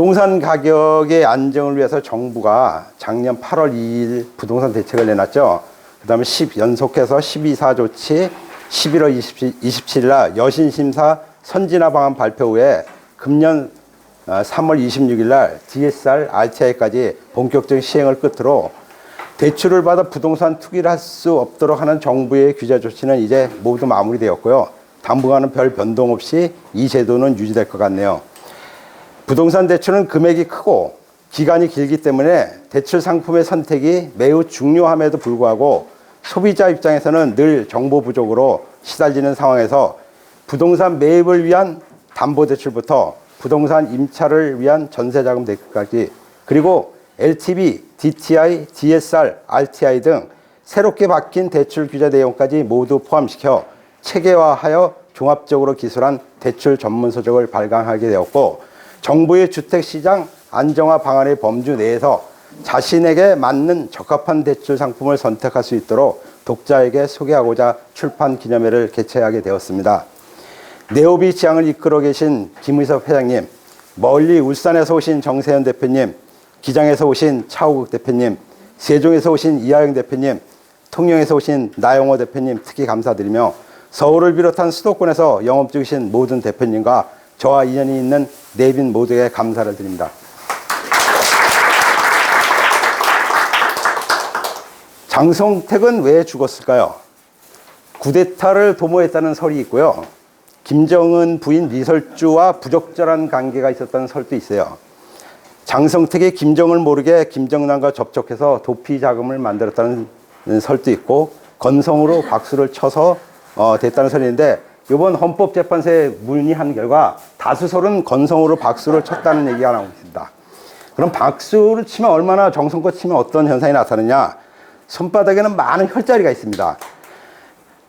부동산 가격의 안정을 위해서 정부가 작년 8월 2일 부동산 대책을 내놨죠. 그 다음에 연속해서 12사 조치 11월 27일 날 여신심사 선진화 방안 발표 후에 금년 3월 26일 날 DSR, RTI까지 본격적인 시행을 끝으로 대출을 받아 부동산 투기를 할 수 없도록 하는 정부의 규제 조치는 이제 모두 마무리되었고요. 당분간은 별 변동 없이 이 제도는 유지될 것 같네요. 부동산 대출은 금액이 크고 기간이 길기 때문에 대출 상품의 선택이 매우 중요함에도 불구하고 소비자 입장에서는 늘 정보 부족으로 시달리는 상황에서 부동산 매입을 위한 담보대출부터 부동산 임차를 위한 전세자금 대출까지 그리고 LTV, DTI, DSR, RTI 등 새롭게 바뀐 대출 규제 내용까지 모두 포함시켜 체계화하여 종합적으로 기술한 대출 전문 서적을 발간하게 되었고 정부의 주택시장 안정화 방안의 범주 내에서 자신에게 맞는 적합한 대출 상품을 선택할 수 있도록 독자에게 소개하고자 출판 기념회를 개최하게 되었습니다. 네오비 지향을 이끌어 계신 김의섭 회장님, 멀리 울산에서 오신 정세현 대표님, 기장에서 오신 차우국 대표님, 세종에서 오신 이하영 대표님, 통영에서 오신 나영호 대표님 특히 감사드리며 서울을 비롯한 수도권에서 영업 중이신 모든 대표님과 저와 인연이 있는 네빈 모두에게 감사를 드립니다. 장성택은 왜 죽었을까요? 쿠데타를 도모했다는 설이 있고요. 김정은 부인 리설주와 부적절한 관계가 있었다는 설도 있어요. 장성택이 김정을 모르게 김정남과 접촉해서 도피 자금을 만들었다는 설도 있고 건성으로 박수를 쳐서 됐다는 설이 있는데 이번 헌법재판소에 문의한 결과 다수설은 건성으로 박수를 쳤다는 얘기가 나오고 있습니다. 그럼 박수를 치면 얼마나 정성껏 치면 어떤 현상이 나타나느냐? 손바닥에는 많은 혈자리가 있습니다.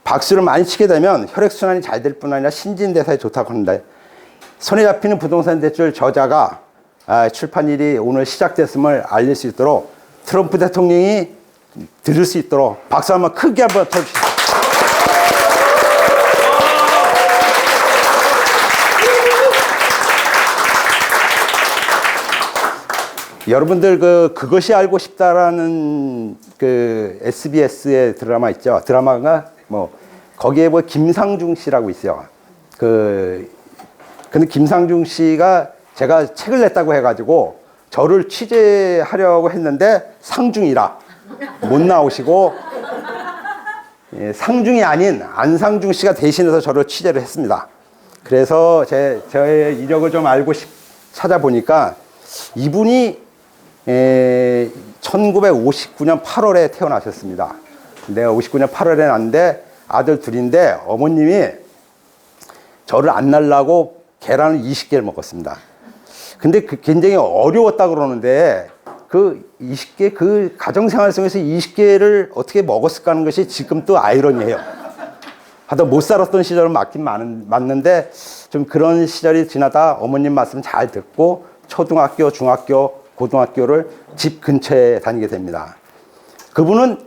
박수를 많이 치게 되면 혈액순환이 잘 될 뿐 아니라 신진대사에 좋다고 하는데 손에 잡히는 부동산 대출 저자가 출판일이 오늘 시작됐음을 알릴 수 있도록 트럼프 대통령이 들을 수 있도록 박수 한번 크게 한번 쳐주시죠. 여러분들 그것이 알고 싶다라는 SBS의 드라마 있죠. 드라마가 거기에 김상중 씨라고 있어요. 근데 김상중 씨가 제가 책을 냈다고 해가지고 저를 취재하려고 했는데 상중이라 못 나오시고 상중이 아닌 안상중 씨가 대신해서 저를 취재를 했습니다. 그래서 저의 이력을 좀 알고 찾아보니까 이분이 1959년 8월에 태어나셨습니다. 내가 59년 8월에 났는데 아들 둘인데 어머님이 저를 안 낳으려고 계란을 20개를 먹었습니다. 근데 굉장히 어려웠다고 그러는데 그 20개, 그 가정생활 속에서 20개를 어떻게 먹었을까 하는 것이 지금 또 아이러니해요. 하여튼 못 살았던 시절은 맞는데 좀 그런 시절이 지나다 어머님 말씀 잘 듣고 초등학교, 중학교, 고등학교를 집 근처에 다니게 됩니다. 그분은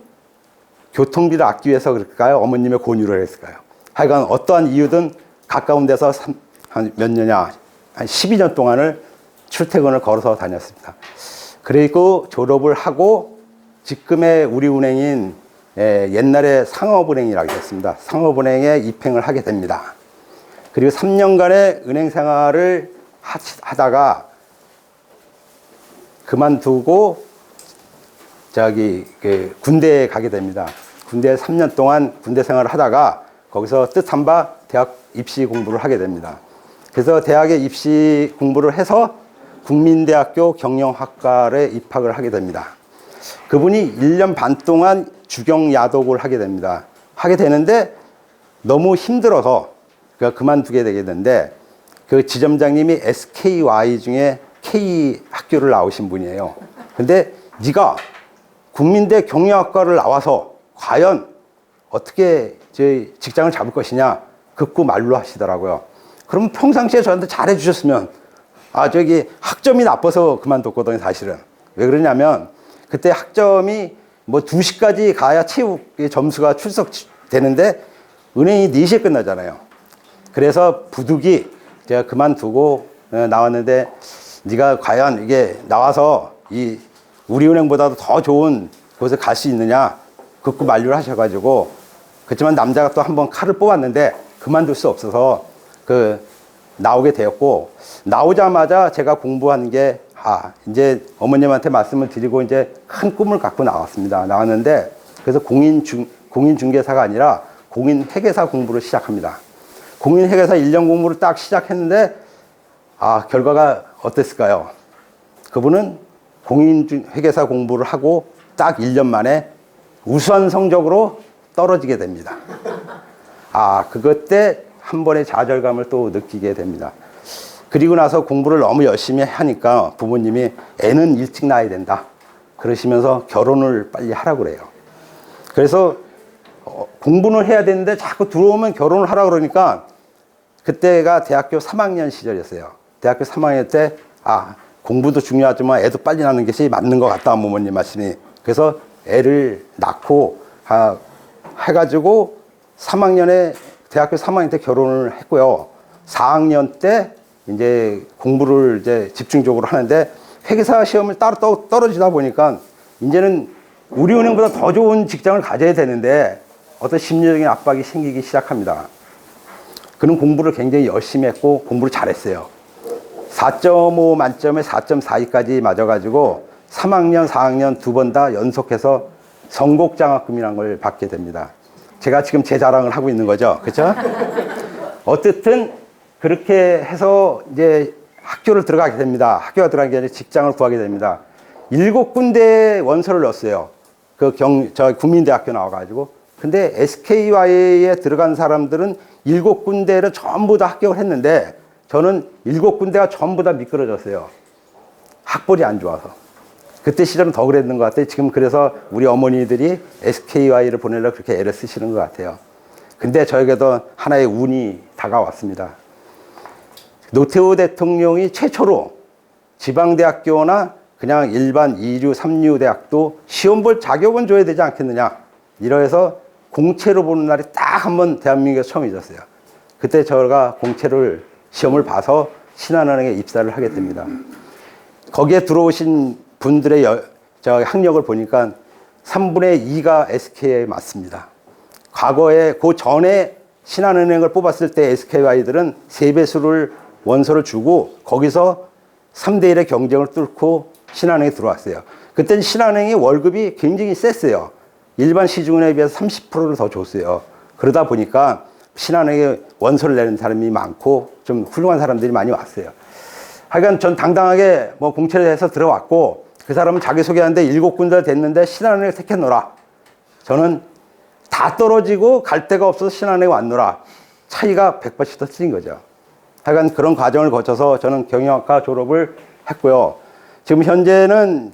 교통비를 아끼기 위해서 그럴까요? 어머님의 권유를 했을까요? 하여간 어떠한 이유든 가까운 데서 한 몇 년이냐, 한 12년 동안을 출퇴근을 걸어서 다녔습니다. 그리고 졸업을 하고 지금의 우리은행인 옛날에 상업은행이라고 했습니다. 상업은행에 입행을 하게 됩니다. 그리고 3년간의 은행 생활을 하다가 그만두고 군대에 가게 됩니다. 군대에 3년 동안 군대 생활을 하다가 거기서 뜻한 바 대학 입시 공부를 하게 됩니다. 그래서 대학에 입시 공부를 해서 국민대학교 경영학과에 입학을 하게 됩니다. 그분이 1년 반 동안 주경야독을 하게 됩니다. 하게 되는데 너무 힘들어서 그만두게 되게 되는데 그 지점장님이 SKY 중에 K 학교를 나오신 분이에요. 근데 네가 국민대 경영학과를 나와서 과연 어떻게 직장을 잡을 것이냐 극구 말로 하시더라고요. 그럼 평상시에 저한테 잘해 주셨으면 학점이 나빠서 그만뒀거든요. 사실은 왜 그러냐면 그때 학점이 2시까지 가야 체육 점수가 출석되는데 은행이 4시에 끝나잖아요. 그래서 부득이 제가 그만두고 나왔는데 네가 과연 이게 나와서 이 우리은행보다도 더 좋은 곳에 갈 수 있느냐 극구 만류를 하셔가지고, 그렇지만 남자가 또 한번 칼을 뽑았는데 그만둘 수 없어서 나오게 되었고, 나오자마자 제가 공부한 게 이제 어머님한테 말씀을 드리고 이제 큰 꿈을 갖고 나왔습니다. 나왔는데, 그래서 공인중개사가 아니라 공인회계사 공부를 시작합니다. 공인회계사 1년 공부를 딱 시작했는데 결과가 어땠을까요? 그분은 공인회계사 공부를 하고 딱 1년 만에 우수한 성적으로 떨어지게 됩니다. 그것 때 한 번의 좌절감을 또 느끼게 됩니다. 그리고 나서 공부를 너무 열심히 하니까 부모님이 애는 일찍 낳아야 된다 그러시면서 결혼을 빨리 하라고 그래요. 그래서 공부는 해야 되는데 자꾸 들어오면 결혼을 하라고 그러니까, 그때가 대학교 3학년 시절이었어요. 대학교 3학년 때 공부도 중요하지만 애도 빨리 낳는 것이 맞는 것 같다, 부모님 말씀이. 그래서 애를 낳고 해가지고 대학교 3학년 때 결혼을 했고요. 4학년 때 이제 공부를 이제 집중적으로 하는데, 회계사 시험을 따로 떨어지다 보니까 이제는 우리은행보다 더 좋은 직장을 가져야 되는데 어떤 심리적인 압박이 생기기 시작합니다. 그는 공부를 굉장히 열심히 했고 공부를 잘했어요. 4.5 만점에 4.42까지 맞아가지고 3학년, 4학년 두 번 다 연속해서 선곡장학금이라는 걸 받게 됩니다. 제가 지금 제 자랑을 하고 있는 거죠. 그렇죠? 어쨌든 그렇게 해서 이제 학교를 들어가게 됩니다. 학교가 들어가기 전에 직장을 구하게 됩니다. 7군데 원서를 넣었어요. 저 국민대학교 나와가지고. 근데 SKY에 들어간 사람들은 7군데를 전부 다 합격을 했는데, 저는 7군데가 전부 다 미끄러졌어요. 학벌이 안 좋아서. 그때 시절은 더 그랬는 것 같아요. 지금 그래서 우리 어머니들이 SKY를 보내려고 그렇게 애를 쓰시는 것 같아요. 근데 저에게도 하나의 운이 다가왔습니다. 노태우 대통령이 최초로 지방대학교나 그냥 일반 2류, 3류 대학도 시험 볼 자격은 줘야 되지 않겠느냐, 이러해서 공채로 보는 날이 딱 한 번 대한민국에서 처음 있었어요. 그때 제가 공채를 시험을 봐서 신한은행에 입사를 하게 됩니다. 거기에 들어오신 분들의 학력을 보니까 3분의 2가 SK에 맞습니다. 과거에 그 전에 신한은행을 뽑았을 때 SKY들은 3배수를 원서를 주고 거기서 3대 1의 경쟁을 뚫고 신한은행에 들어왔어요. 그때는 신한은행이 월급이 굉장히 셌어요. 일반 시중은행에 비해서 30%를 더 줬어요. 그러다 보니까 신한은행에 원서를 내는 사람이 많고 좀 훌륭한 사람들이 많이 왔어요. 하여간 전 당당하게 공채를 해서 들어왔고, 그 사람은 자기소개하는데 7군데 됐는데 신한은행을 택했노라. 저는 다 떨어지고 갈 데가 없어서 신한은행에 왔노라. 차이가 180도 틀린 거죠. 하여간 그런 과정을 거쳐서 저는 경영학과 졸업을 했고요. 지금 현재는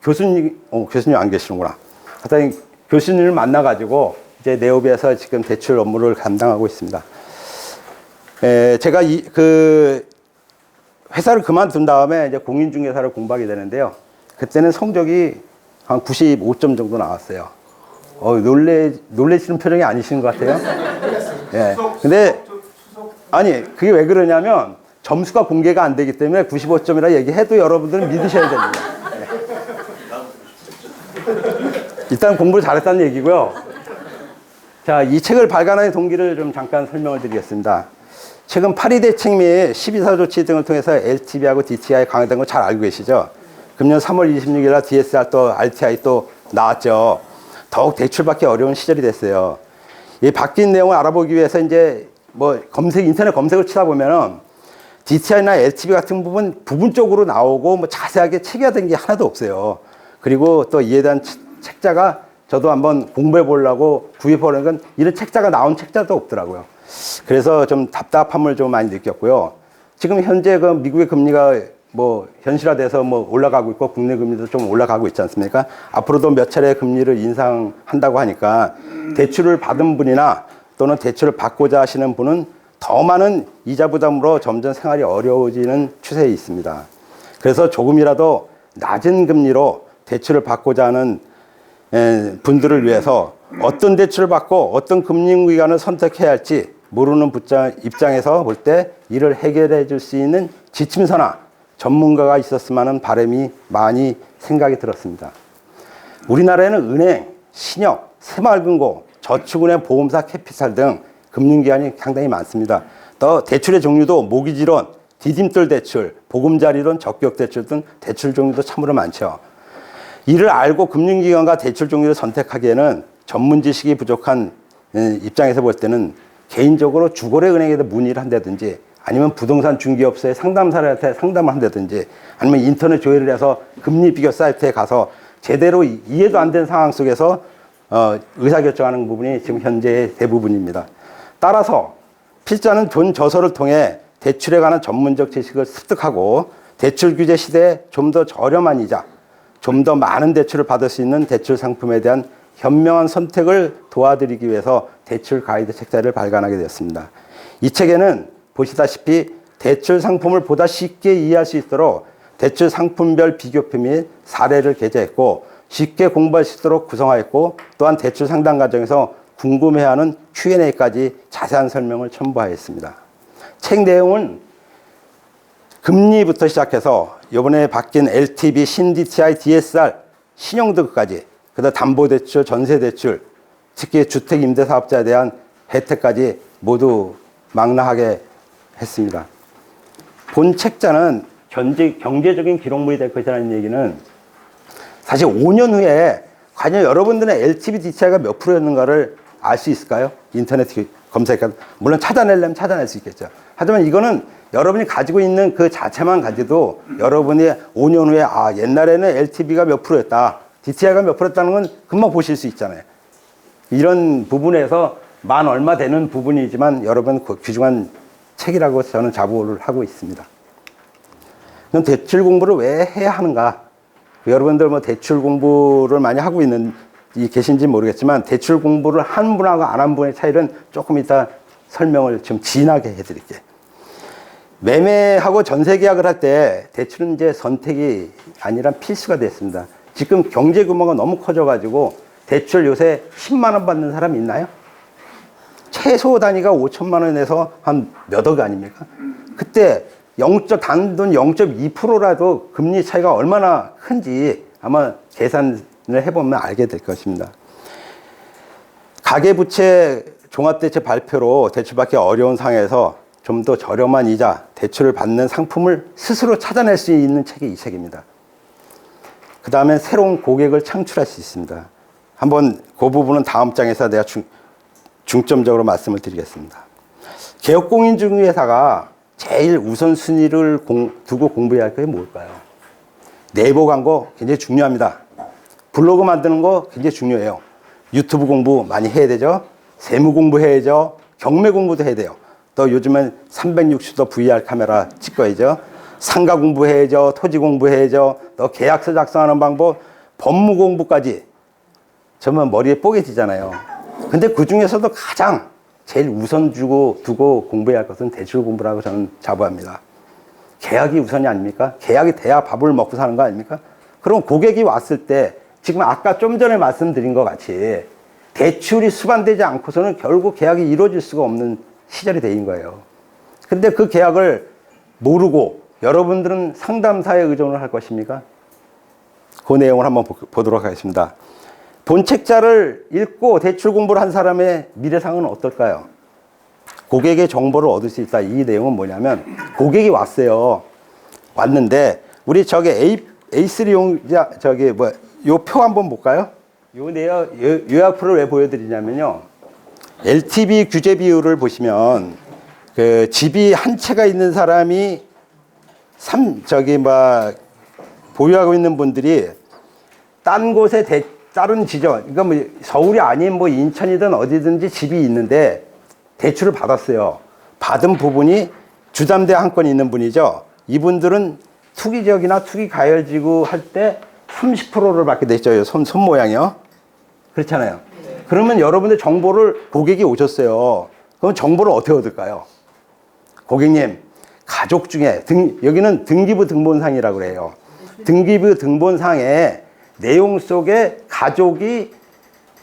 교수님 안 계시는구나. 하여튼 교수님을 만나가지고 이제 네오비에서 지금 대출 업무를 감당하고 있습니다. 제가 회사를 그만둔 다음에 이제 공인중개사를 공부하게 되는데요. 그때는 성적이 한 95점 정도 나왔어요. 놀래시는 표정이 아니신 것 같아요. 예. 근데 아니, 그게 왜 그러냐면 점수가 공개가 안 되기 때문에 95점이라 얘기해도 여러분들은 믿으셔야 됩니다. 네. 일단 공부를 잘했다는 얘기고요. 자, 이 책을 발간하는 동기를 좀 잠깐 설명을 드리겠습니다. 최근 파리 대책 및 12사 조치 등을 통해서 LTV하고 DTI 강화된 거 잘 알고 계시죠? 금년 3월 26일 날 DSR 또 RTI 또 나왔죠. 더욱 대출받기 어려운 시절이 됐어요. 이 바뀐 내용을 알아보기 위해서 이제 인터넷 검색을 치다 보면은 DTI나 LTV 같은 부분적으로 나오고 자세하게 체계화된 게 하나도 없어요. 그리고 또 이에 대한 책자가 저도 한번 공부해 보려고 구입하려는 건 이런 책자가 나온 책자도 없더라고요. 그래서 좀 답답함을 좀 많이 느꼈고요. 지금 현재 미국의 금리가 현실화돼서 올라가고 있고 국내 금리도 좀 올라가고 있지 않습니까? 앞으로도 몇 차례 금리를 인상한다고 하니까 대출을 받은 분이나 또는 대출을 받고자 하시는 분은 더 많은 이자 부담으로 점점 생활이 어려워지는 추세에 있습니다. 그래서 조금이라도 낮은 금리로 대출을 받고자 하는 분들을 위해서 어떤 대출을 받고 어떤 금융기관을 선택해야 할지 모르는 입장에서 볼 때 이를 해결해 줄 수 있는 지침서나 전문가가 있었으면 하는 바람이 많이 생각이 들었습니다. 우리나라에는 은행, 신협, 새마을금고, 저축은행, 보험사, 캐피탈 등 금융기관이 상당히 많습니다. 또 대출의 종류도 모기지론, 디딤돌 대출, 보금자리론, 적격대출 등 대출 종류도 참으로 많죠. 이를 알고 금융기관과 대출 종류를 선택하기에는 전문 지식이 부족한 입장에서 볼 때는 개인적으로 주거래은행에다 문의를 한다든지 아니면 부동산 중개업소의 상담사한테 상담을 한다든지 아니면 인터넷 조회를 해서 금리 비교 사이트에 가서 제대로 이해도 안 된 상황 속에서 의사결정하는 부분이 지금 현재의 대부분입니다. 따라서 필자는 돈 저서를 통해 대출에 관한 전문적 지식을 습득하고 대출 규제 시대에 좀 더 저렴한 이자, 좀 더 많은 대출을 받을 수 있는 대출 상품에 대한 현명한 선택을 도와드리기 위해서 대출 가이드 책자를 발간하게 되었습니다. 이 책에는 보시다시피 대출 상품을 보다 쉽게 이해할 수 있도록 대출 상품별 비교표 및 사례를 게재했고 쉽게 공부할 수 있도록 구성하였고 또한 대출 상담 과정에서 궁금해하는 Q&A까지 자세한 설명을 첨부하였습니다. 책 내용은 금리부터 시작해서 이번에 바뀐 LTV, 신DTI, DSR, 신용등급까지 그다음 담보대출, 전세대출, 특히 주택임대사업자에 대한 혜택까지 모두 망라하게 했습니다. 본 책자는 경제적인 기록물이 될 것이라는 얘기는 사실 5년 후에 과연 여러분들의 LTV, DTI가 몇 프로였는가를 알 수 있을까요? 인터넷 검색해서 물론 찾아내려면 찾아낼 수 있겠죠. 하지만 이거는 여러분이 가지고 있는 그 자체만 가지도 여러분이 5년 후에 옛날에는 LTV가 몇 프로였다, DTI가 몇 프로였다는 건 금방 보실 수 있잖아요. 이런 부분에서 만 얼마 되는 부분이지만 여러분 귀중한 책이라고 저는 자부를 하고 있습니다. 그럼 대출 공부를 왜 해야 하는가? 여러분들 뭐 대출 공부를 많이 하고 계신지 모르겠지만 대출 공부를 한 분하고 안 한 분의 차이는 조금 이따 설명을 좀 진하게 해드릴게요. 매매하고 전세 계약을 할 때 대출은 이제 선택이 아니라 필수가 됐습니다. 지금 경제 규모가 너무 커져가지고 대출 요새 10만 원 받는 사람 있나요? 최소 단위가 5천만 원에서 한 몇 억 아닙니까? 그때 단돈 0.2%라도 금리 차이가 얼마나 큰지 아마 계산을 해보면 알게 될 것입니다. 가계부채 종합대책 발표로 대출받기 어려운 상황에서 좀 더 저렴한 이자, 대출을 받는 상품을 스스로 찾아낼 수 있는 책이 이 책입니다. 그 다음에 새로운 고객을 창출할 수 있습니다. 한번 그 부분은 다음 장에서 내가 중점적으로 말씀을 드리겠습니다. 개업공인중개사가 제일 우선순위를 두고 공부해야 할 게 뭘까요? 네이버 광고 굉장히 중요합니다. 블로그 만드는 거 굉장히 중요해요. 유튜브 공부 많이 해야 되죠. 세무 공부해야죠. 경매 공부도 해야 돼요. 또 요즘은 360도 VR 카메라 찍어야죠. 상가 공부해야죠. 토지 공부해야죠. 또 계약서 작성하는 방법, 법무 공부까지 정말 머리에 뽀개지잖아요. 근데 그 중에서도 가장 제일 우선 두고 공부해야 할 것은 대출 공부라고 저는 자부합니다. 계약이 우선이 아닙니까? 계약이 돼야 밥을 먹고 사는 거 아닙니까? 그럼 고객이 왔을 때 지금 아까 좀 전에 말씀드린 것 같이 대출이 수반되지 않고서는 결국 계약이 이루어질 수가 없는 시절이 된 거예요. 근데 그 계약을 모르고 여러분들은 상담사에 의존을 할 것입니까? 그 내용을 한번 보도록 하겠습니다. 본 책자를 읽고 대출 공부를 한 사람의 미래상은 어떨까요? 고객의 정보를 얻을 수 있다. 이 내용은 뭐냐면 고객이 왔어요. 왔는데 우리 A3 용자 요 표 한번 볼까요? 요약표를 왜 보여드리냐면요. LTV 규제 비율을 보시면 그 집이 한 채가 있는 사람이 보유하고 있는 분들이 딴 곳에 다른 지점, 그러니까 뭐 서울이 아닌 뭐 인천이든 어디든지 집이 있는데 대출을 받았어요. 받은 부분이 주담대 한 건 있는 분이죠. 이분들은 투기지역이나 투기가열지구 할 때 30%를 받게 되죠. 손 모양이요. 그렇잖아요. 그러면 여러분들 정보를 고객이 오셨어요. 그럼 정보를 어떻게 얻을까요? 고객님, 가족 중에 여기는 등기부 등본상이라고 그래요. 등기부 등본상에 내용 속에 가족이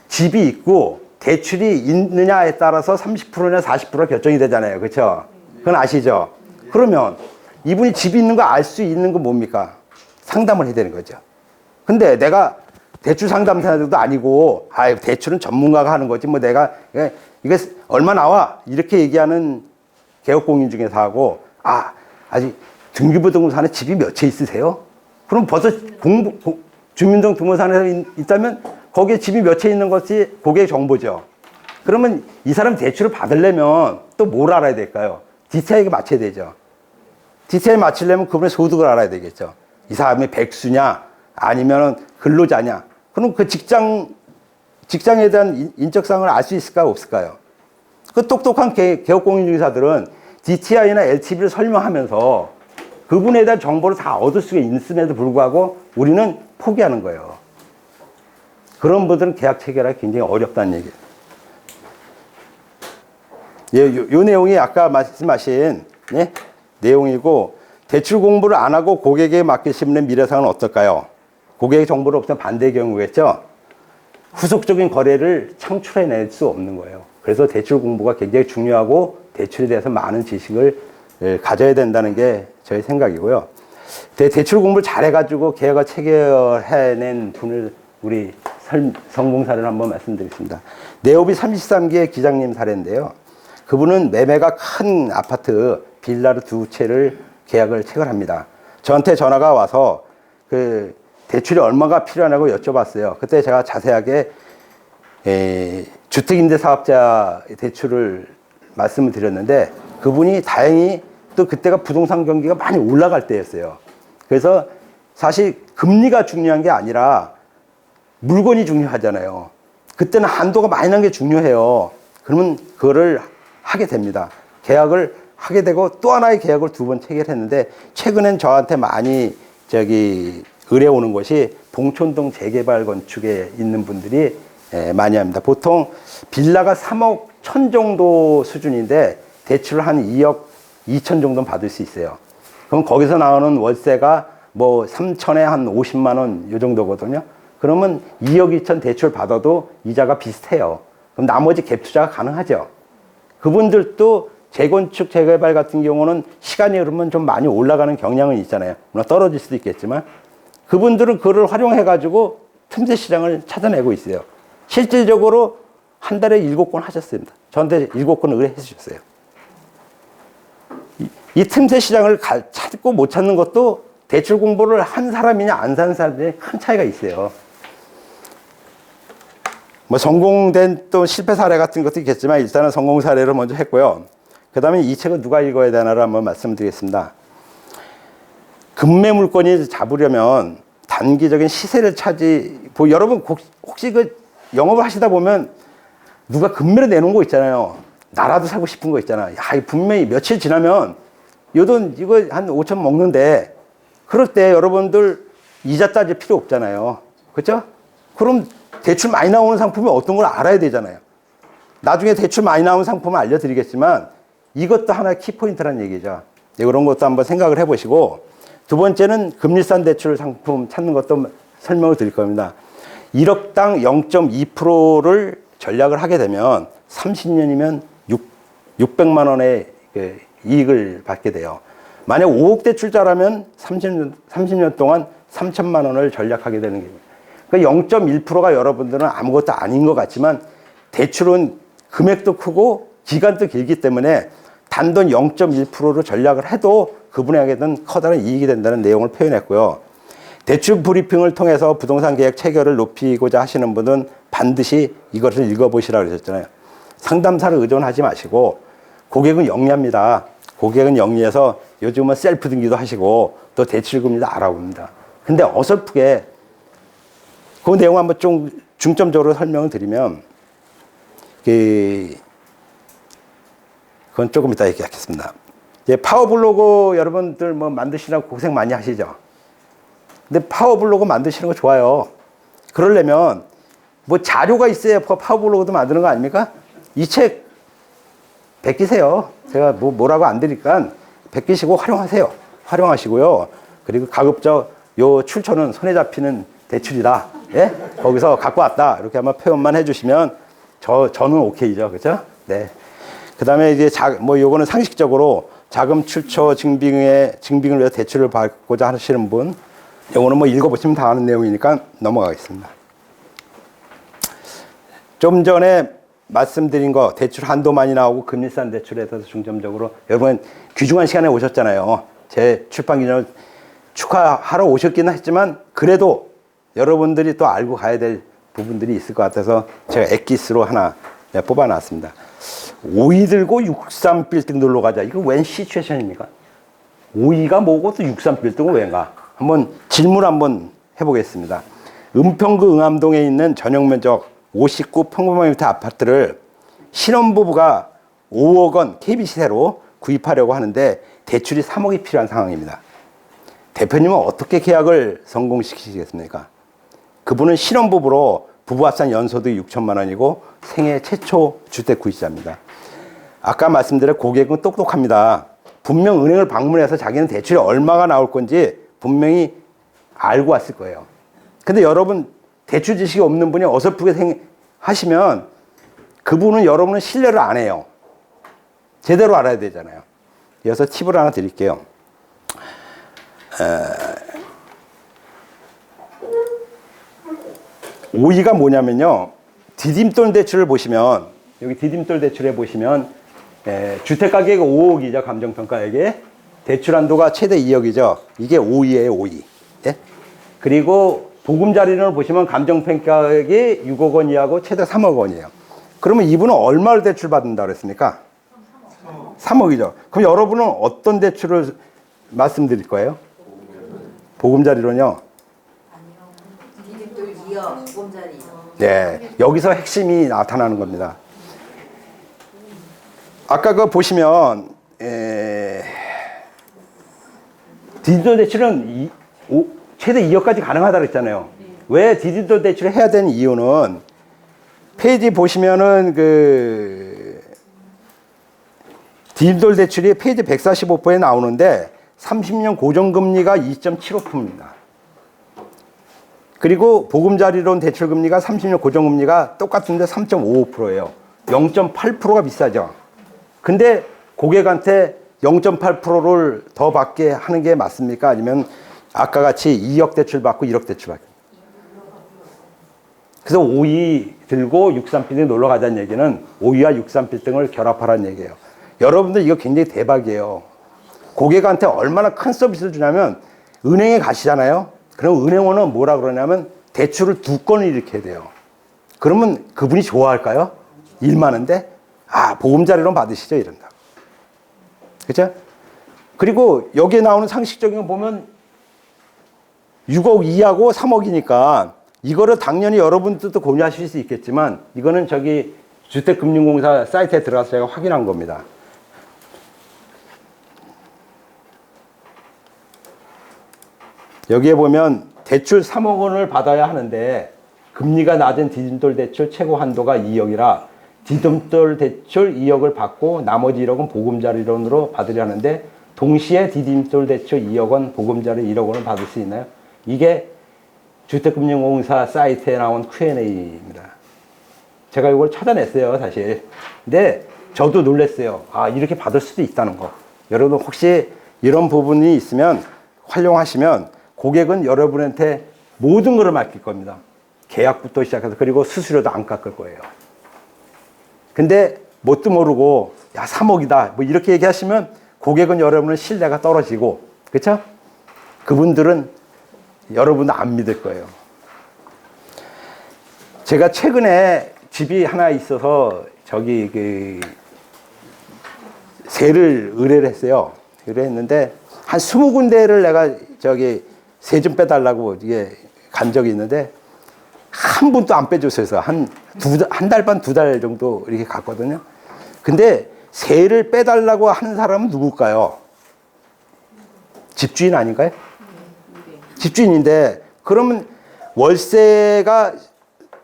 집이 있고 대출이 있느냐에 따라서 30%냐 40%가 결정이 되잖아요. 그렇죠? 그건 아시죠? 그러면 이분이 집이 있는 거 알 수 있는 건 뭡니까? 상담을 해야 되는 거죠. 근데 내가 대출 상담사도 아니고, 대출은 전문가가 하는 거지, 뭐 내가, 이게 얼마 나와? 이렇게 얘기하는 개업공인 중에서 하고, 아직 등기부등본상에 집이 몇 채 있으세요? 그럼 벌써 주민등록등본상에 있다면 거기에 집이 몇 채 있는 것이 고객 정보죠. 그러면 이 사람 대출을 받으려면 또 뭘 알아야 될까요? DTI에 맞춰야 되죠. DTI에 맞추려면 그분의 소득을 알아야 되겠죠. 이 사람이 백수냐, 아니면 근로자냐. 그럼 그 직장에 대한 인적사항을 알 수 있을까요? 없을까요? 그 똑똑한 개업공인중개사들은 DTI나 LTV를 설명하면서 그분에 대한 정보를 다 얻을 수가 있음에도 불구하고 우리는 포기하는 거예요. 그런 분들은 계약 체결하기 굉장히 어렵다는 얘기예요. 요 내용이 아까 말씀하신 내용이고, 대출 공부를 안 하고 고객에게 맡기시는 미래상은 어떨까요? 고객의 정보를 없으면 반대의 경우겠죠? 후속적인 거래를 창출해낼 수 없는 거예요. 그래서 대출 공부가 굉장히 중요하고 대출에 대해서 많은 지식을 가져야 된다는 게 저의 생각이고요. 대출 공부를 잘해가지고 계약을 체결해낸 분을 우리 성공 사례를 한번 말씀드리겠습니다. 네오비 33기의 기장님 사례인데요. 그분은 매매가 큰 아파트 빌라를 2채를 계약을 체결합니다. 저한테 전화가 와서 그 대출이 얼마가 필요하냐고 여쭤봤어요. 그때 제가 자세하게 주택임대사업자 대출을 말씀을 드렸는데, 그분이 다행히 또 그때가 부동산 경기가 많이 올라갈 때였어요. 그래서 사실 금리가 중요한 게 아니라 물건이 중요하잖아요. 그때는 한도가 많이 난 게 중요해요. 그러면 그거를 하게 됩니다. 계약을 하게 되고 또 하나의 계약을 2번 체결했는데, 최근엔 저한테 많이 의뢰오는 것이 봉촌동 재개발 건축에 있는 분들이 많이 합니다. 보통 빌라가 3억 1천 정도 수준인데 대출을 한 2억 2천 정도 받을 수 있어요. 그럼 거기서 나오는 월세가 뭐 3천에 한 50만 원 이 정도거든요. 그러면 2억 2천 대출 받아도 이자가 비슷해요. 그럼 나머지 갭 투자가 가능하죠. 그분들도 재건축, 재개발 같은 경우는 시간이 흐르면 좀 많이 올라가는 경향은 있잖아요. 물론 떨어질 수도 있겠지만, 그분들은 그걸 활용해가지고 틈새 시장을 찾아내고 있어요. 실질적으로 한 달에 7건 하셨습니다. 저한테 7건 의뢰해 주셨어요. 이 틈새 시장을 찾고 못 찾는 것도 대출 공부를 한 사람이냐 안 사는 사람들이 큰 차이가 있어요. 뭐 성공된 또 실패 사례 같은 것도 있겠지만 일단은 성공 사례를 먼저 했고요. 그 다음에 이 책은 누가 읽어야 되나를 한번 말씀드리겠습니다. 금매 물건이 잡으려면 단기적인 시세를 여러분 혹시 그 영업을 하시다 보면 누가 금매로 내놓은 거 있잖아요. 나라도 사고 싶은 거 있잖아. 분명히 며칠 지나면 요 돈 이거 한 5천 먹는데, 그럴 때 여러분들 이자 따질 필요 없잖아요. 그렇죠? 그럼 대출 많이 나오는 상품이 어떤 걸 알아야 되잖아요. 나중에 대출 많이 나오는 상품을 알려드리겠지만 이것도 하나의 키포인트라는 얘기죠. 이런 것도 한번 생각을 해보시고, 두 번째는 금리싼 대출 상품 찾는 것도 설명을 드릴 겁니다. 1억당 0.2%를 전략을 하게 되면 30년이면 600만 원의 이익을 받게 돼요. 만약 5억 대출자라면 30년 동안 3천만 원을 전략하게 되는 겁니다. 그러니까 0.1%가 여러분들은 아무것도 아닌 것 같지만 대출은 금액도 크고 기간도 길기 때문에 단돈 0.1%로 전략을 해도 그분에게는 커다란 이익이 된다는 내용을 표현했고요. 대출 브리핑을 통해서 부동산 계약 체결을 높이고자 하시는 분은 반드시 이것을 읽어보시라고 그러셨잖아요. 상담사를 의존하지 마시고, 고객은 영리합니다. 고객은 영리해서 요즘은 셀프 등기도 하시고 또 대출금리도 알아봅니다. 근데 어설프게 그 내용 한번 좀 중점적으로 설명을 드리면, 그건 조금 이따 얘기하겠습니다. 파워블로그 여러분들 뭐 만드시라고 고생 많이 하시죠? 근데 파워블로그 만드시는 거 좋아요. 그러려면 뭐 자료가 있어야 파워블로그도 만드는 거 아닙니까? 이 책 베끼세요. 제가 뭐라고 안 드리니까 베끼시고 활용하시고요. 그리고 가급적 요 출처는 손에 잡히는 대출이다. 예? 거기서 갖고 왔다. 이렇게 한번 표현만 해주시면 저는 오케이죠. 그죠? 네. 그 다음에 이제 요거는 상식적으로 자금 출처 증빙을 위해서 대출을 받고자 하시는 분, 요거는 뭐 읽어보시면 다 아는 내용이니까 넘어가겠습니다. 좀 전에 말씀드린 거, 대출 한도만이 나오고 금리싼 대출에 대해서 중점적으로, 여러분 귀중한 시간에 오셨잖아요. 제 출판 기념을 축하하러 오셨기는 했지만, 그래도 여러분들이 또 알고 가야 될 부분들이 있을 것 같아서 제가 엑기스로 하나 뽑아놨습니다. 5위 들고 63 빌딩 놀러 가자. 이거 웬 시츄에이션입니까? 5위가 뭐고 또 63 빌딩은 왠가? 질문 한번 해보겠습니다. 은평구 응암동에 있는 전용 면적 59 평방미터 아파트를 신혼부부가 5억 원 KB시세로 구입하려고 하는데 대출이 3억이 필요한 상황입니다. 대표님은 어떻게 계약을 성공시키시겠습니까? 그분은 신혼부부로 부부 합산 연소득이 6천만 원이고 생애 최초 주택 구입자입니다. 아까 말씀드린 고객은 똑똑합니다. 분명 은행을 방문해서 자기는 대출이 얼마가 나올 건지 분명히 알고 왔을 거예요. 근데 여러분 대출 지식이 없는 분이 어설프게 하시면 그분은 여러분은 신뢰를 안 해요. 제대로 알아야 되잖아요. 이어서 팁을 하나 드릴게요. 5위가 뭐냐면요. 디딤돌 대출을 보시면, 여기 디딤돌 대출에 보시면, 주택 가격이 5억이죠. 감정평가액이. 대출 한도가 최대 2억이죠. 이게 5위예요, 5위. 예? 그리고 보금자리론을 보시면 감정평가액이 6억 원 이하고 최대 3억 원이에요. 그러면 이분은 얼마를 대출 받는다고 그랬습니까? 3억이죠. 그럼 여러분은 어떤 대출을 말씀드릴 거예요? 보금자리론요? 네, 여기서 핵심이 나타나는 겁니다. 아까 그거 보시면 디딤돌 대출은 최대 2억까지 가능하다고 했잖아요. 왜 디딤돌 대출을 해야 되는 이유는 페이지 보시면은 디딤돌 대출이 페이지 145%에 나오는데 30년 고정금리가 2.75%입니다. 그리고 보금자리론 대출금리가 30년 고정금리가 똑같은데 3.55%예요. 0.8%가 비싸죠. 근데 고객한테 0.8%를 더 받게 하는 게 맞습니까? 아니면 아까 같이 2억 대출 받고 1억 대출 받고. 그래서 5위 들고 63빌딩 놀러 가자는 얘기는 5위와 63빌딩을 결합하라는 얘기예요. 여러분들 이거 굉장히 대박이에요. 고객한테 얼마나 큰 서비스를 주냐면 은행에 가시잖아요. 그럼 은행원은 뭐라 그러냐면 대출을 2건을 일으켜야 돼요. 그러면 그분이 좋아할까요? 일 많은데? 보금자리론 받으시죠? 이런다. 그죠? 그리고 여기에 나오는 상식적인 거 보면 6억 2하고 3억이니까 이거를 당연히 여러분들도 고민하실 수 있겠지만 이거는 저기 주택금융공사 사이트에 들어가서 제가 확인한 겁니다. 여기에 보면 대출 3억 원을 받아야 하는데 금리가 낮은 디딤돌 대출 최고 한도가 2억이라 디딤돌 대출 2억을 받고 나머지 1억은 보금자리론으로 받으려 하는데 동시에 디딤돌 대출 2억 원, 보금자리 1억 원을 받을 수 있나요? 이게 주택금융공사 사이트에 나온 Q&A입니다. 제가 이걸 찾아냈어요, 사실. 근데 저도 놀랐어요. 이렇게 받을 수도 있다는 거. 여러분 혹시 이런 부분이 있으면 활용하시면 고객은 여러분한테 모든 것을 맡길 겁니다. 계약부터 시작해서 그리고 수수료도 안 깎을 거예요. 근데 뭣도 모르고 3억이다 뭐 이렇게 얘기하시면 고객은 여러분의 신뢰가 떨어지고 그렇죠? 그분들은 여러분도 안 믿을 거예요. 제가 최근에 집이 하나 있어서 저기 세를 의뢰를 했어요. 의뢰했는데 한 20군데를 내가 저기 세 좀 빼달라고 이게 간 적이 있는데 한 분도 안 빼줬어요. 한 달 반, 2달 정도 이렇게 갔거든요. 근데 세를 빼달라고 하는 사람은 누굴까요? 집주인 아닌가요? 집주인인데 그러면 월세가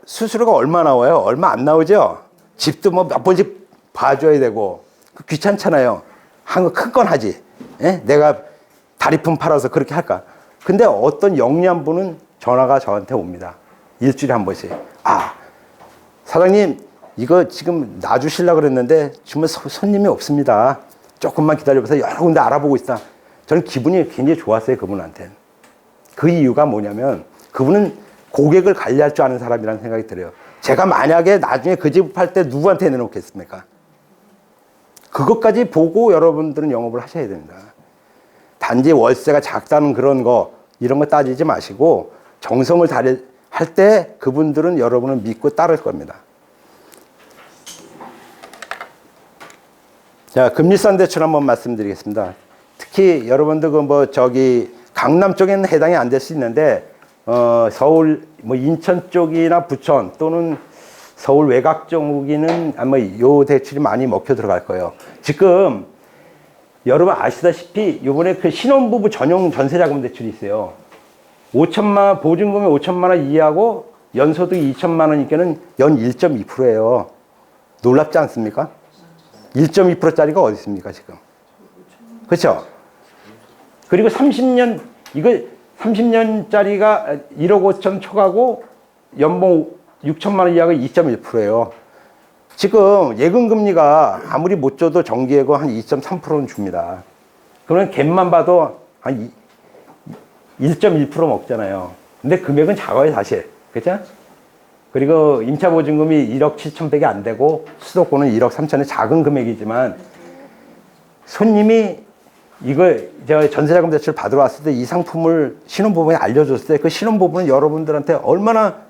수수료가 얼마 나와요? 얼마 안 나오죠? 집도 뭐 몇 번씩 봐줘야 되고 귀찮잖아요. 한 거 큰 건 하지. 예? 내가 다리품 팔아서 그렇게 할까? 근데 어떤 영리한 분은 전화가 저한테 옵니다. 일주일에 한 번씩. 사장님, 이거 지금 놔주시려고 그랬는데 정말 손님이 없습니다. 조금만 기다려보세요. 여러 군데 알아보고 있다. 저는 기분이 굉장히 좋았어요, 그분한테는. 그 이유가 뭐냐면 그분은 고객을 관리할 줄 아는 사람이라는 생각이 들어요. 제가 만약에 나중에 그 집 팔 때 누구한테 내놓겠습니까? 그것까지 보고 여러분들은 영업을 하셔야 됩니다. 단지 월세가 작다는 그런 거, 이런 거 따지지 마시고 정성을 다할 때 그분들은 여러분을 믿고 따를 겁니다. 자, 금리산 대출 한번 말씀드리겠습니다. 특히 여러분들 강남 쪽에는 해당이 안 될 수 있는데, 서울, 인천 쪽이나 부천 또는 서울 외곽 쪽이는 아마 요 대출이 많이 먹혀 들어갈 거예요. 지금 여러분 아시다시피 이번에 그 신혼부부 전용 전세자금 대출이 있어요. 5천만 원, 보증금이 5천만 원 이하고 연소득이 2천만 원이니까는 연 1.2%예요. 놀랍지 않습니까? 1.2%짜리가 어디 있습니까, 지금? 그렇죠? 그리고 30년짜리가 1억 5천 초과고 연봉 6천만 원 이하가 2.1%예요. 지금 예금 금리가 아무리 못 줘도 정기예금 한 2.3%는 줍니다. 그러면 갭만 봐도 한 1.1% 먹잖아요. 근데 금액은 작아요, 사실. 그죠? 그리고 임차 보증금이 1억 7천백이 안 되고 수도권은 1억 3천의 작은 금액이지만 손님이 이걸 전세자금 대출 받으러 왔을 때 이 상품을 신혼부부에 알려줬을 때 그 신혼부부는 여러분들한테 얼마나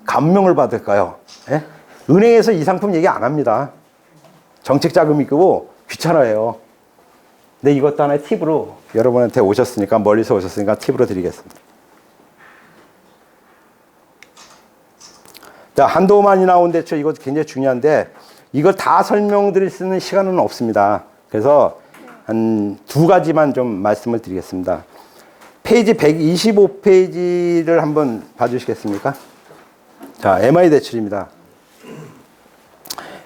감명을 받을까요? 예? 은행에서 이 상품 얘기 안 합니다. 정책자금이고 귀찮아요. 근데 이것도 하나의 팁으로 여러분한테 오셨으니까, 멀리서 오셨으니까 팁으로 드리겠습니다. 자, 한도만이 나온 대출, 이것도 굉장히 중요한데 이걸 다 설명드릴 수 있는 시간은 없습니다. 그래서 한 두 가지만 좀 말씀을 드리겠습니다. 페이지 125페이지를 한번 봐주시겠습니까? 자, MI 대출입니다.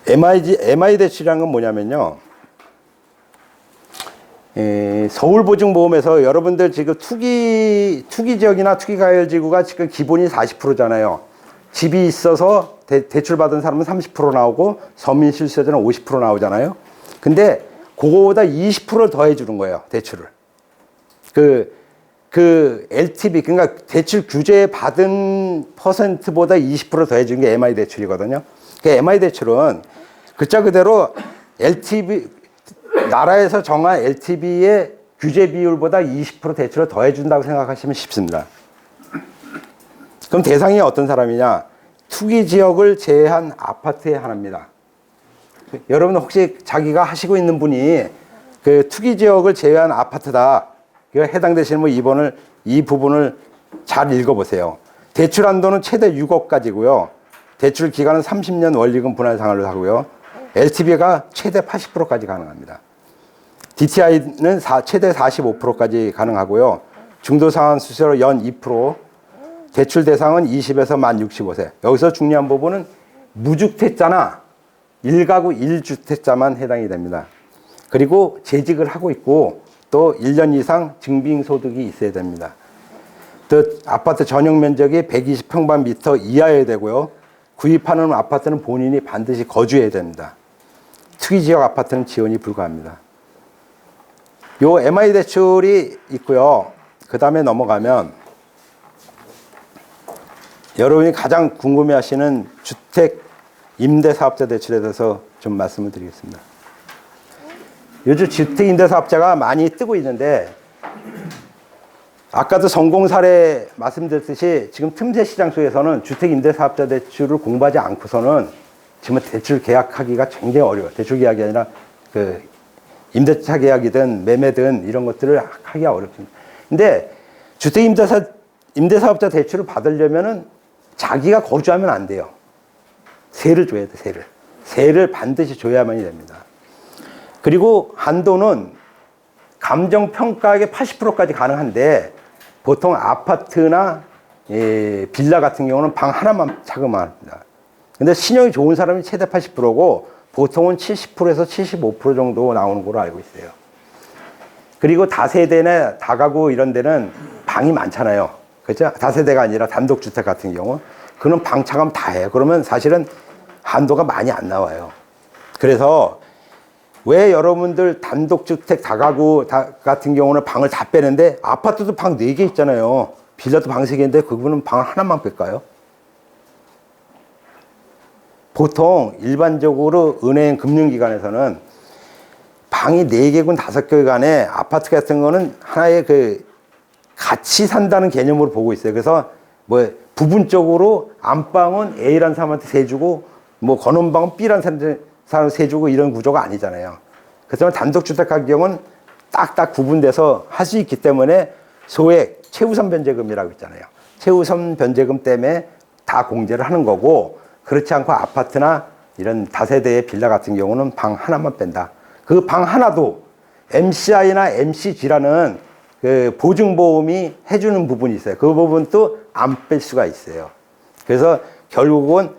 MI 대출이란 건 뭐냐면요. 서울보증보험에서 여러분들 지금 투기 지역이나 투기가열지구가 지금 기본이 40%잖아요. 집이 있어서 대출 받은 사람은 30% 나오고 서민실수요자는 50% 나오잖아요. 근데 그거보다 20% 더해 주는 거예요, 대출을. 그 LTV, 그러니까 대출 규제 받은 퍼센트보다 20% 더해 주는 게 MI 대출이거든요. 그 MI 대출은 글자 그대로 LTV, 나라에서 정한 LTV의 규제 비율보다 20% 대출을 더해 준다고 생각하시면 쉽습니다. 그럼 대상이 어떤 사람이냐? 투기 지역을 제외한 아파트에 한합니다. 여러분 혹시 자기가 하시고 있는 분이 그 투기 지역을 제외한 아파트다, 해당되시는 이 부분을 잘 읽어보세요. 대출 한도는 최대 6억까지고요. 대출 기간은 30년 원리금 분할상환을 하고요. LTV가 최대 80%까지 가능합니다. DTI는 최대 45%까지 가능하고요. 중도상환 수수료 연 2%, 대출 대상은 20에서 만 65세. 여기서 중요한 부분은 무주택자나 1가구 1주택자만 해당이 됩니다. 그리고 재직을 하고 있고 또 1년 이상 증빙소득이 있어야 됩니다. 또 아파트 전용 면적이 120평방미터 이하여야 되고요. 구입하는 아파트는 본인이 반드시 거주해야 됩니다. 투기지역 아파트는 지원이 불가합니다. 요 MI 대출이 있고요. 그 다음에 넘어가면 여러분이 가장 궁금해하시는 주택 임대사업자 대출에 대해서 좀 말씀을 드리겠습니다. 요즘 주택 임대사업자가 많이 뜨고 있는데 아까도 성공 사례 말씀드렸듯이 지금 틈새 시장 속에서는 주택 임대사업자 대출을 공부하지 않고서는 지금 대출 계약하기가 굉장히 어려워요. 대출 계약이 아니라 그 임대차 계약이든 매매든 이런 것들을 하기가 어렵습니다. 근데 주택 임대사업자 대출을 받으려면은 자기가 거주하면 안 돼요. 세를 줘야 돼, 세를. 세를 반드시 줘야만이 됩니다. 그리고 한도는 감정평가액의 80%까지 가능한데 보통 아파트나 빌라 같은 경우는 방 하나만 차감합니다. 근데 신용이 좋은 사람이 최대 80%고 보통은 70%에서 75% 정도 나오는 걸로 알고 있어요. 그리고 다세대나 다가구 이런 데는 방이 많잖아요. 그렇죠? 다세대가 아니라 단독주택 같은 경우. 그는 방 차감 다 해요. 그러면 사실은 한도가 많이 안 나와요. 그래서 왜 여러분들 단독주택 다가구 같은 경우는 방을 다 빼는데 아파트도 방 4개 있잖아요. 빌라도 방 3개인데 그분은 방 하나만 뺄까요? 보통 일반적으로 은행 금융기관에서는 방이 4개군 5개 간에 아파트 같은 거는 하나의 그 같이 산다는 개념으로 보고 있어요. 그래서 뭐 부분적으로 안방은 A라는 사람한테 세 주고 뭐 건원방은 B라는 사람한테 세 주고 이런 구조가 아니잖아요. 그래서 단독주택 가격은 딱딱 구분돼서 할 수 있기 때문에 소액 최우선 변제금이라고 있잖아요. 최우선 변제금 때문에 다 공제를 하는 거고, 그렇지 않고 아파트나 이런 다세대의 빌라 같은 경우는 방 하나만 뺀다. 그 방 하나도 MCI나 MCG라는 그 보증보험이 해주는 부분이 있어요. 그 부분도 안 뺄 수가 있어요. 그래서 결국은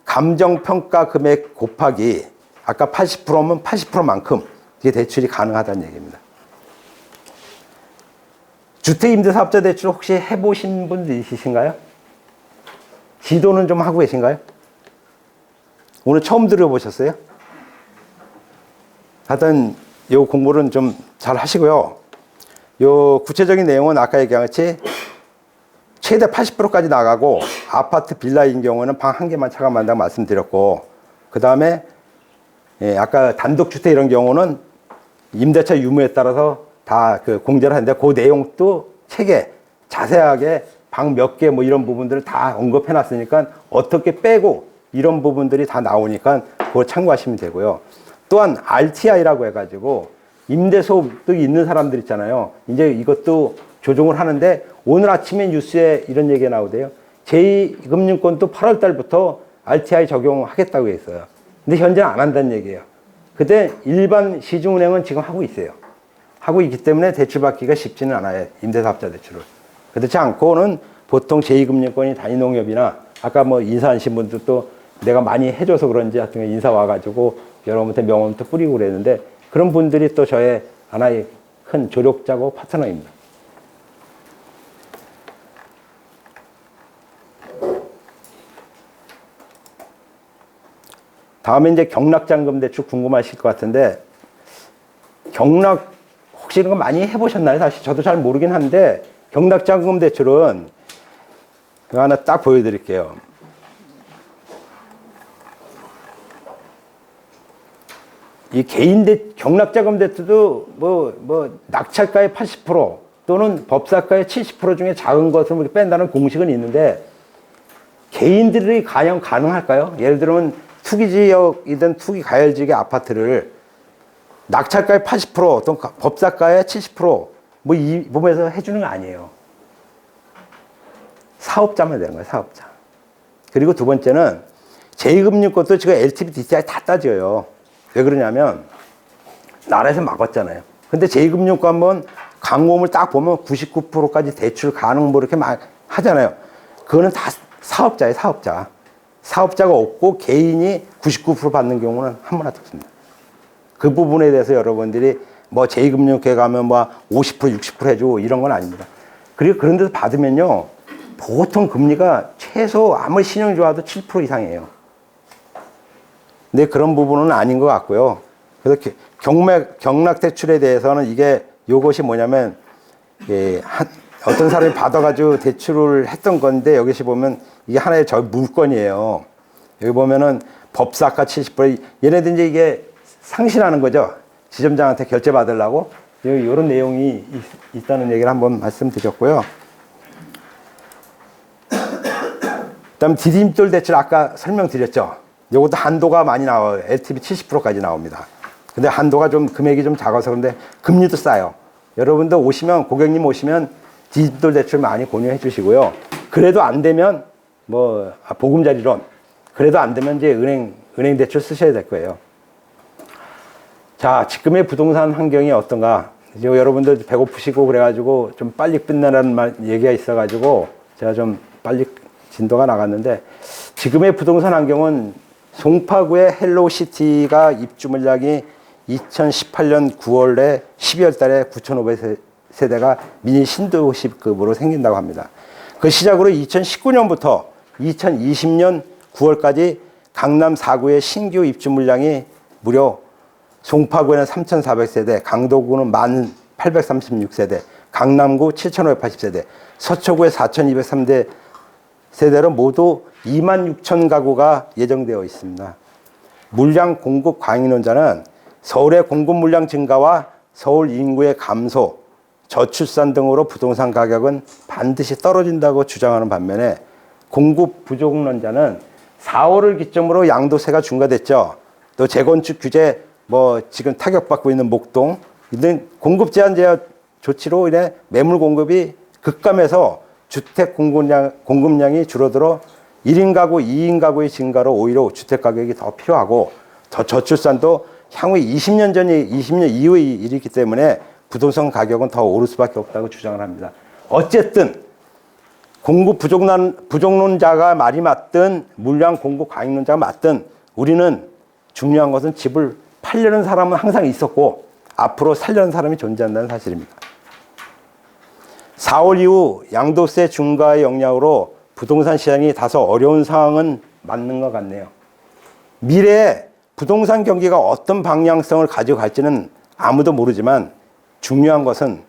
감정평가 금액 곱하기 아까 80%면 80%만큼 이게 대출이 가능하다는 얘기입니다. 주택임대사업자 대출 혹시 해보신 분들 있으신가요? 지도는 좀 하고 계신가요? 오늘 처음 들어보셨어요? 하여튼 요 공부는 좀 잘 하시고요. 요 구체적인 내용은 아까 얘기한 같이 최대 80%까지 나가고 아파트 빌라인 경우는 방 1개만 차감한다고 말씀드렸고, 그 다음에 아까 단독주택 이런 경우는 임대차 유무에 따라서 다 그 공제를 하는데 그 내용도 책에 자세하게 방 몇 개 뭐 이런 부분들을 다 언급해 놨으니까 어떻게 빼고 이런 부분들이 다 나오니까 그걸 참고하시면 되고요. 또한 RTI라고 해가지고 임대소득 있는 사람들 있잖아요. 이제 이것도 조정을 하는데 오늘 아침에 뉴스에 이런 얘기가 나오대요. 제2금융권도 8월 달부터 RTI 적용하겠다고 했어요. 근데 현재는 안 한다는 얘기예요. 근데 일반 시중은행은 지금 하고 있어요. 하고 있기 때문에 대출받기가 쉽지는 않아요. 임대사업자 대출을. 그렇지 않고는 보통 제2금융권이 단위농협이나 아까 뭐 인사하신 분들도 내가 많이 해줘서 그런지 하여튼 인사 와가지고 여러분한테 명함도 뿌리고 그랬는데 그런 분들이 또 저의 하나의 큰 조력자고 파트너입니다. 다음에 이제 경락잔금 대출 궁금하실 것 같은데, 경락 혹시 이런 거 많이 해보셨나요? 사실 저도 잘 모르긴 한데 경락잔금 대출은 이거 하나 딱 보여드릴게요. 이 경락자금 대출도 뭐 낙찰가의 80% 또는 법사가의 70% 중에 작은 것을 뺀다는 공식은 있는데 개인들이 과연 가능할까요? 예를 들면 투기지역이든 투기가열지역의 아파트를 낙찰가의 80% 또는 법사가의 70% 뭐 이 부분에서 해주는 거 아니에요. 사업자만 되는 거예요, 사업자. 그리고 두 번째는 제2금융권도 지금 LTV, DTI 다 따져요. 왜 그러냐면 나라에서 막았잖아요. 근데 제2금융권 한번 강보험을 딱 보면 99%까지 대출 가능 뭐 이렇게 막 하잖아요. 그거는 다 사업자예요, 사업자. 사업자가 없고 개인이 99% 받는 경우는 한 번 없습니다. 그 부분에 대해서 여러분들이 뭐 제2금융권에 가면 뭐 50%, 60% 해주고 이런 건 아닙니다. 그리고 그런 데서 받으면요, 보통 금리가 최소 아무리 신용이 좋아도 7% 이상이에요. 근데 그런 부분은 아닌 것 같고요. 그래서 경락 대출에 대해서는 이게 요것이 뭐냐면, 어떤 사람이 받아가지고 대출을 했던 건데, 여기서 보면 이게 하나의 물건이에요. 여기 보면은 법사가 70%, 얘네들 이제 이게 상실하는 거죠. 지점장한테 결제 받으려고. 이런 내용이 있다는 얘기를 한번 말씀드렸고요. 그 다음에 디딤돌 대출 아까 설명드렸죠. 이것도 한도가 많이 나와요. LTV 70%까지 나옵니다. 근데 한도가 좀 금액이 좀 작아서 그런데 금리도 싸요. 여러분도 오시면, 고객님 오시면 디딤돌 대출 많이 권유해 주시고요. 그래도 안 되면 뭐 보금자리론, 그래도 안 되면 이제 은행 대출 쓰셔야 될 거예요. 자, 지금의 부동산 환경이 어떤가? 이제 여러분들 배고프시고 그래가지고 좀 빨리 끝내라는 얘기가 있어가지고 제가 좀 빨리 진도가 나갔는데, 지금의 부동산 환경은 송파구의 헬로우시티가 입주 물량이 2018년 9월에 12월 달에 9,500세대가 미니 신도시급으로 생긴다고 합니다. 그 시작으로 2019년부터 2020년 9월까지 강남 4구의 신규 입주 물량이 무려 송파구에는 3,400세대, 강도구는 1,836세대, 강남구 7,580세대, 서초구에 4,203대 세대로 모두 26,000 가구가 예정되어 있습니다. 물량 공급 과잉론자는 서울의 공급 물량 증가와 서울 인구의 감소, 저출산 등으로 부동산 가격은 반드시 떨어진다고 주장하는 반면에 공급 부족론자는 4월을 기점으로 양도세가 중과됐죠. 또 재건축 규제 지금 타격받고 있는 목동 이런 공급 제한 조치로 인해 매물 공급이 급감해서 주택 공급량이 줄어들어 1인 가구, 2인 가구의 증가로 오히려 주택 가격이 더 필요하고 더 저출산도 향후 20년 이후의 일이기 때문에 부동산 가격은 더 오를 수밖에 없다고 주장을 합니다. 어쨌든 공급 부족론자가 말이 맞든 물량 공급 과잉론자가 맞든 우리는 중요한 것은 집을 팔려는 사람은 항상 있었고 앞으로 살려는 사람이 존재한다는 사실입니다. 4월 이후 양도세 중과의 영향으로 부동산 시장이 다소 어려운 상황은 맞는 것 같네요. 미래에 부동산 경기가 어떤 방향성을 가져갈지는 아무도 모르지만 중요한 것은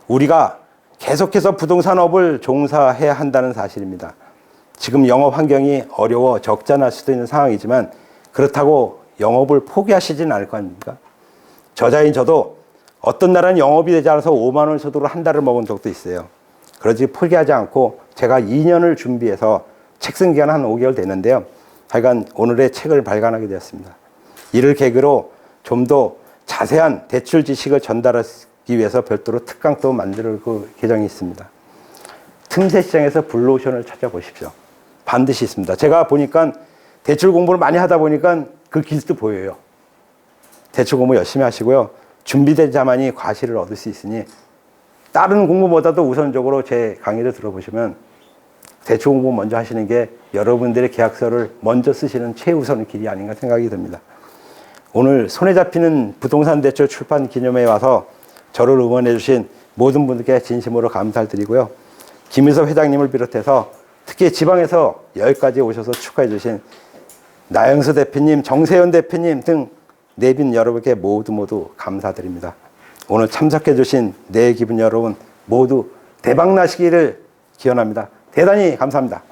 우리가 계속해서 부동산업을 종사해야 한다는 사실입니다. 지금 영업 환경이 어려워 적자날 수도 있는 상황이지만 그렇다고 영업을 포기하시진 않을 거 아닙니까? 저자인 저도 어떤 날은 영업이 되지 않아서 5만 원 소득으로 한 달을 먹은 적도 있어요. 그러지 포기하지 않고 제가 2년을 준비해서 책 쓴 기간 한 5개월 됐는데요. 하여간 오늘의 책을 발간하게 되었습니다. 이를 계기로 좀 더 자세한 대출 지식을 전달하기 위해서 별도로 특강도 만들 계정이 있습니다. 틈새 시장에서 블루오션을 찾아보십시오. 반드시 있습니다. 제가 보니까 대출 공부를 많이 하다 보니까 그 길도 보여요. 대출 공부 열심히 하시고요. 준비되자만이 과실을 얻을 수 있으니 다른 공부보다도 우선적으로 제 강의를 들어보시면 대출 공부 먼저 하시는 게 여러분들의 계약서를 먼저 쓰시는 최우선의 길이 아닌가 생각이 듭니다. 오늘 손에 잡히는 부동산 대출 출판 기념회에 와서 저를 응원해 주신 모든 분들께 진심으로 감사를 드리고요. 김일섭 회장님을 비롯해서 특히 지방에서 여기까지 오셔서 축하해 주신 나영수 대표님, 정세현 대표님 등 내빈 여러분께 모두 감사드립니다. 오늘 참석해 주신 내 기분 여러분 모두 대박 나시기를 기원합니다. 대단히 감사합니다.